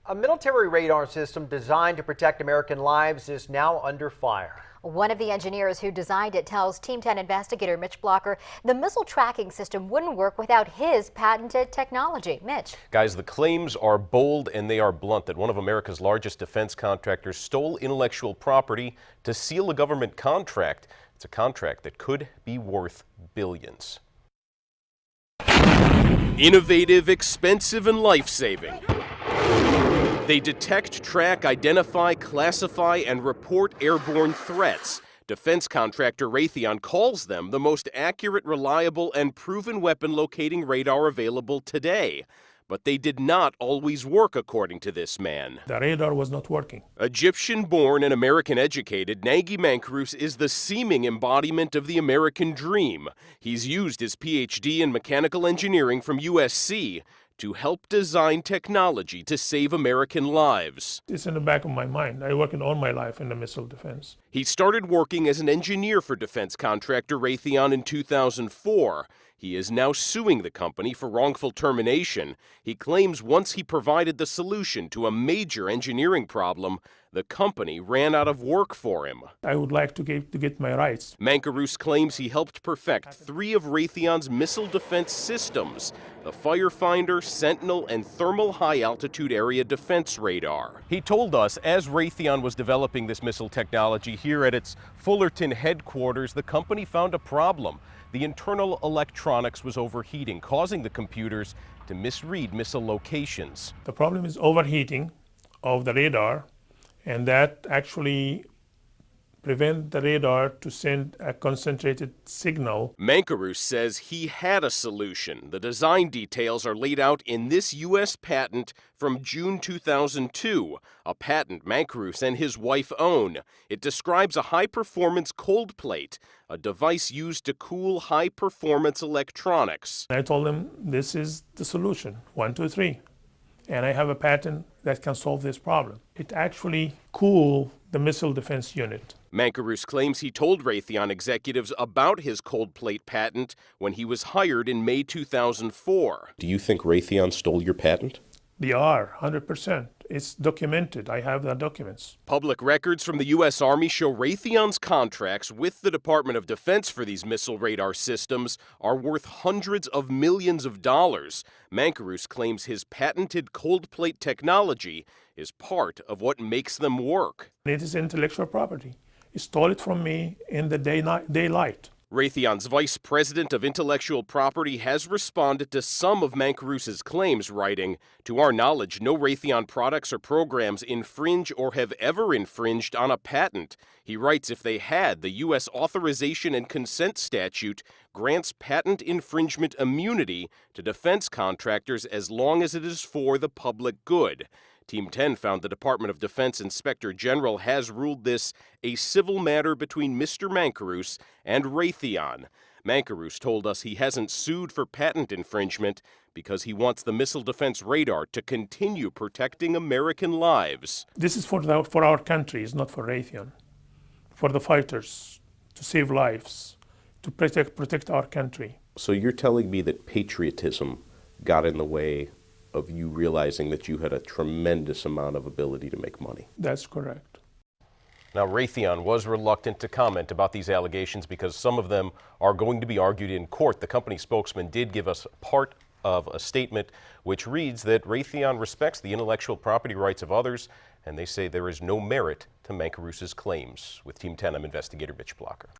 A military radar system designed to protect American lives is now under fire. One of the engineers who designed it tells Team 10 investigator Mitch Blocker the missile tracking system wouldn't work without his patented technology. Mitch. Guys, the claims are bold and they are blunt that one of America's largest defense contractors stole intellectual property to seal a government contract. It's a contract that could be worth billions. Innovative, expensive, and life-saving. They detect, track, identify, classify, and report airborne threats. Defense contractor Raytheon calls them the most accurate, reliable, and proven weapon locating radar available today. But they did not always work, according to this man. The radar was not working. Egyptian-born and American-educated, Nagy Mankarus is the seeming embodiment of the American dream. He's used his PhD in mechanical engineering from USC to help design technology to save American lives. It's in the back of my mind. I worked all my life in the missile defense. He started working as an engineer for defense contractor Raytheon in 2004. He is now suing the company for wrongful termination. He claims once he provided the solution to a major engineering problem, the company ran out of work for him. I would like to get my rights. Mankarus claims he helped perfect 3 of Raytheon's missile defense systems: the Firefinder, Sentinel, and Thermal High Altitude Area Defense Radar. He told us as Raytheon was developing this missile technology here at its Fullerton headquarters, the company found a problem. The internal electronics was overheating, causing the computers to misread missile locations. The problem is overheating of the radar, and that actually prevent the radar to send a concentrated signal. Mankarus says he had a solution. The design details are laid out in this U.S. patent from June 2002, a patent Mankarus and his wife own. It describes a high-performance cold plate, a device used to cool high-performance electronics. I told them this is the solution, 1, 2, 3. And I have a patent that can solve this problem. It actually cooled the missile defense unit. Mankarus claims he told Raytheon executives about his cold plate patent when he was hired in May 2004. Do you think Raytheon stole your patent? They are, 100%. It's documented. I have the documents. Public records from the U.S. Army show Raytheon's contracts with the Department of Defense for these missile radar systems are worth hundreds of millions of dollars. Mankarus claims his patented cold plate technology is part of what makes them work. It is intellectual property. He stole it from me in the daylight. Raytheon's vice president of intellectual property has responded to some of Mankarus's claims, writing, "To our knowledge, no Raytheon products or programs infringe or have ever infringed on a patent." He writes if they had, the U.S. Authorization and Consent Statute grants patent infringement immunity to defense contractors as long as it is for the public good. Team 10 found the Department of Defense Inspector General has ruled this a civil matter between Mr. Mankarus and Raytheon. Mankarus told us he hasn't sued for patent infringement because he wants the missile defense radar to continue protecting American lives. This is for our country, it's not for Raytheon. For the fighters, to save lives, to protect our country. So you're telling me that patriotism got in the way of you realizing that you had a tremendous amount of ability to make money? That's correct. Now, Raytheon was reluctant to comment about these allegations because some of them are going to be argued in court. The company spokesman did give us part of a statement which reads that Raytheon respects the intellectual property rights of others, and they say there is no merit to Mankarus's claims. With Team 10, I'm investigator Mitch Blocker.